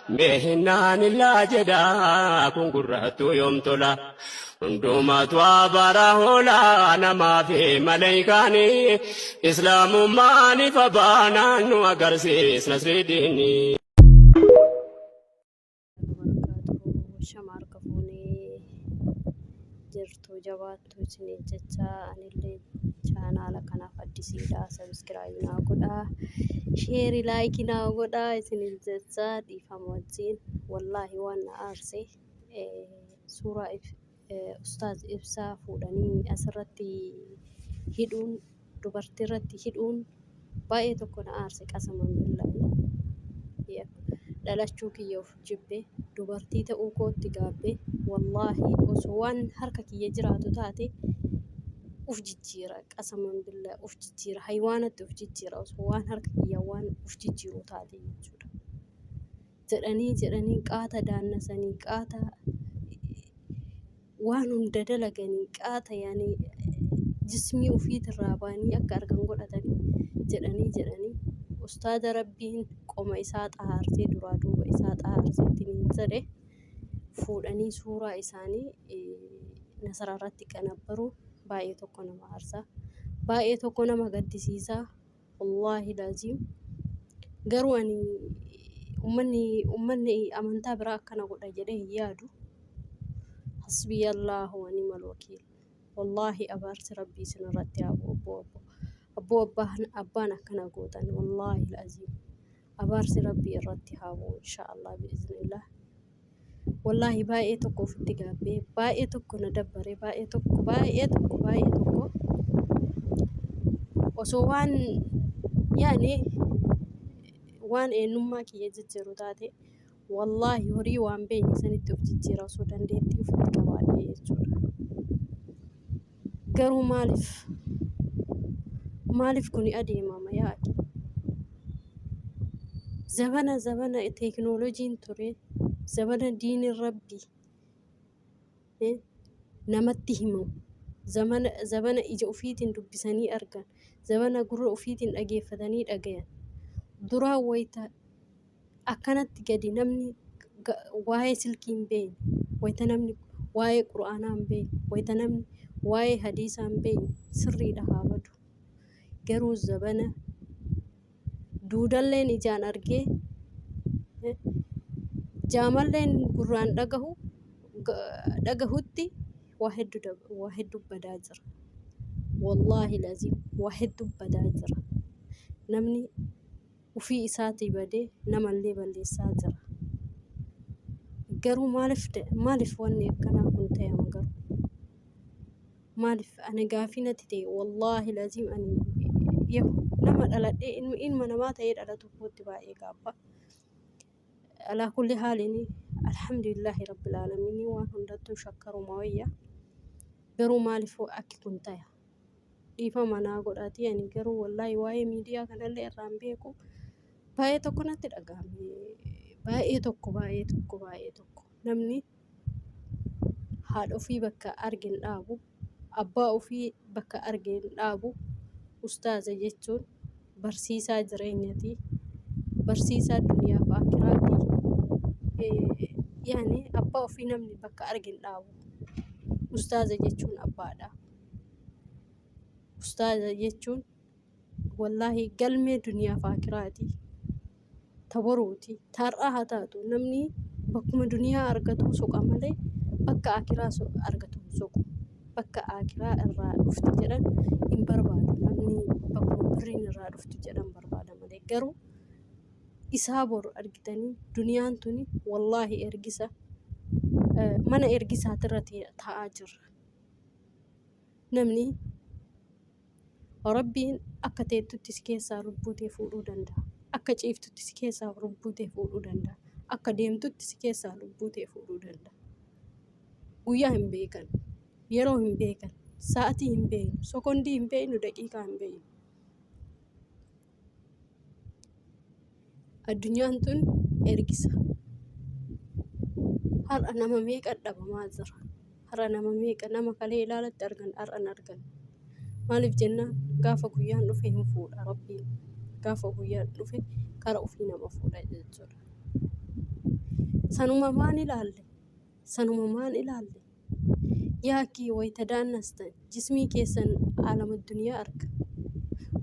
meehinaan illaa jedhaa kun gurrattuu yoomtola hundumaatu abara hoolaa namaa fi maleeykaani islaamummaan ifa baanaan nu agarsiisna siriidhiini. Shamarra fuunee jirtu jabaattu isiniin jecha anillee chaanaala kanaaf addisiidha. Sabiskiraayib naa godhaa, sheerii laayikii naa godhaa isiniin jecha dhiifama wajjin wallaahi waan na aarse suuraa ustaaz Ibsaa fuudhanii asirratti hidhuun dubartii irratti hidhuun baay'ee tokko na aarse qasaman billaahi. Dhalachuu kiyya of jibbe dubartii ta'uu kootti gaabbe wallaahi osoo waan harka kiyya jiraatu taate uf jijjiira qasaman billaahi uf jijjiira haywaanatti uf jijjiira osoo waan harka kiyya waan uf jijjiiru taate jechuudha. jedhanii qaata daannasanii qaata waan hunda dalaganii qaata yaani jismii ufiitirraa baanii akka argan godhatanii jedhanii ustaada rabbiin qoma isaa xahaarsee duraa duuba isaa xahaarseetiin jedhe fuudhanii suuraa isaanii nasara irratti qanabbaru baay'ee tokko nama aarsa baay'ee tokko nama gaddisiisa wallaahi laaziim. Garuu ani ummanni amantaa biraa akkana godha jedhee hin yaadu. حسبي الله ونعم الوكيل والله أبارس ربي سنرتي أبو أبانا كنا قوتان والله العظيم أبارس ربي الرتي هابو إن شاء الله بإذن الله. والله بايتكو في التقابي بايتكو ندبري بايتكو وسوان يعني وان إنما كي يجترو تاتي والله هري وان بيني سنتو بجتيرا سودان ديتي وفي كوالي يجورا. قروا مالف كوني أدي ماما ياكي زبنا تكنولوجين توري زبنا دين الربي نمتهمو زبنا إجا أفيتين دبساني أرغان زبنا قرر أفيتين أجيفتاني أجيان درا ويتا أكنت قدي نمني واي سلكين بين ويتا نمني واي قرآنان بين ويتا نمني واي حديثان بين سري لها بدو قرو الزبنة دودالين إجان أرقي جامالين قرآن دقهوتي واحد بداجر والله لازم واحد بداجر نمني وفي إساتي بدي نما اللي بلي ساجر قرو مالف واني كنا كنت يا مقر مالف أنا قافينة تي والله لازم أني يو نما ألا إن ما نمات يد على تفوت باقي قابا على كل حال الحمد لله رب العالمين وهم دتو شكروا مويا قرو مالف أكي كنت يا إيفا منا قراتي يعني قرو والله واي ميديا كان اللي رامبيكو baay'ee tokko natti dhagahame baay'ee tokko namni haadha ofii bakka argin dhaabu abbaa ofii bakka argin dhaabu ustaaza jechuun barsiisaa jireenyaati barsiisaa duniyaa fi aakiraati yaani abbaa ofii namni bakka argin dhaabu ustaaza jechuun abbaadha ustaaza jechuun wallahi galmee duniyaa fi aakiraati tabaruuti tar'aa haa taatu namni bakkuma duniyaa argatu soqa malee bakka akiraa argatu soqu bakka akiraa irraa dhufti jedhan hin barbaadu namni bakkuma birriin irraa dhufti jedhan barbaada malee garuu isaa boru argitanii duniyaan tuni wallaahi ergisa mana ergisaatirra taa'aa jirra namni rabbiin akka teettutti si keessaa rubbuutee fuudhuu danda'a. Akka ciiftutti si keessaa rubbuutee fuudhuu danda'a. Akka deemtutti si keessaa rubbuutee fuudhuu danda'a. Guyyaa hin beekan, yeroo hin beekan, sa'atii hin beeknu, sekondii hin beeknu, daqiiqaa hin beeknu. Addunyaan tun ergisa. Har'a nama meeqa dhabamaa jira? Har'a nama meeqa nama kalee ilaalatti argan har'an argan. Maaliif jennaan gaafa guyyaan dhufe hin fuudha rabbiin. Gaafa guyyaan dhufe kara ofii nama fuudha jechuudha. sanuma maan ilaalle sanuma maan ilaalle yaakii wayita daannastan jismii keessan aalama duniyaa arga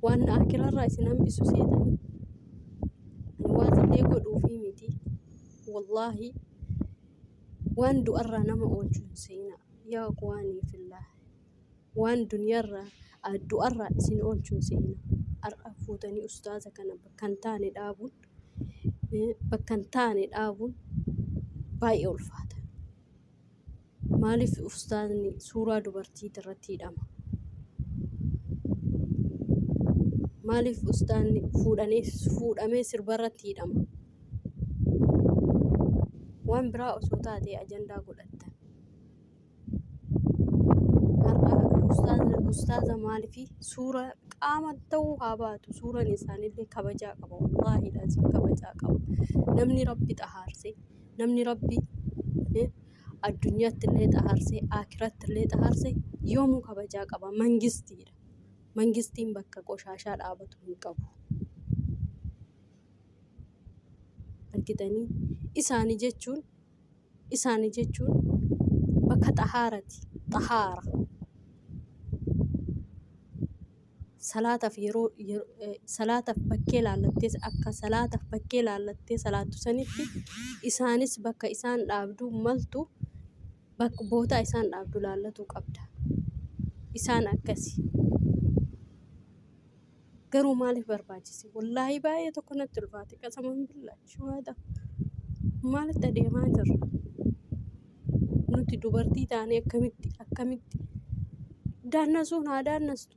waan akirarraa isin hambisu seetanii ani waan illee godhuufii miti wallaahi waan du'arraa nama oolchuun seenaa yaa akwaanii fillah waan duniyaarraa du'arraa isin oolchuun seenaa har'a fuutanii ustaaza kana bakkan taane dhaabuun baay'ee ulfaata. Maaliif ustaazni suuraa dubartii irratti hidhama? Maaliif ustaazni fuudhamee sirba irratti hidhama? Waan biraa osoo taatee ajandaa godhattan. Ustaaza maaliif suuraa qaama ta'uu haa baatu suuraan isaanillee kabajaa qaba wallaahi laazim kabajaa qaba. Namni rabbi xahaarsee namni rabbi addunyaatti illee xahaarsee akiratti illee xahaarsee yoomuu kabajaa qaba. Mangistiidha. Mangistiin bakka qoshaashaa dhaabatu hin qabu. Argitanii isaanii jechuun bakka xahaarati xahaara. Salaataaf bakkee laallattee akka salaataaf bakkee laallattee salaattu sanitti isaanis bakka isaan dhaabdu maltu bakka bootaa isaan dhaabdu laallatu qabda. Isaan akkasi. Garuu maaliif barbaachise? Wallaahi baay'ee tokko natti ulfaate qasaman billaahi waada. Maalitti adeemaa jirra? Nuti dubartii taanee akkamitti daannasuun haa daannastu.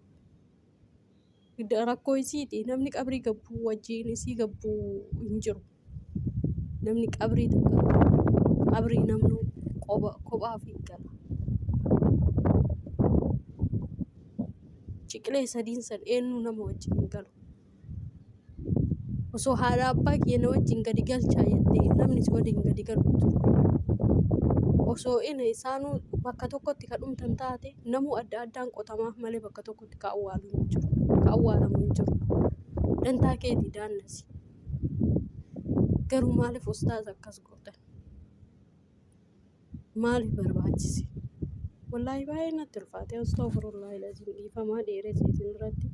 Rakkoo isiiti namni qabrii gabbuu wajjin isii gabbuu hin jiru. Namni qabrii namnu kophaa ofii gala. Ciqilee sadiin eenyu nama wajjin hin galu. Osoo haadha abbaa keenya wajjin gadi galchaa jettee namni si waliin gadi galu. Osoo isaanuu bakka tokkotti ka dhumtan taate namuu adda addaan qotamaa malee bakka tokkotti ka awwaalamu hin jiru. Dantaa keetii daannasi. Garuu maaliif ustaaza akkas gootan? Maaliif barbaachise? Wallaahi baay'ee natti ulfaate. Astaghfirullahi laziim dhiifamaa dheeresse isin irratti.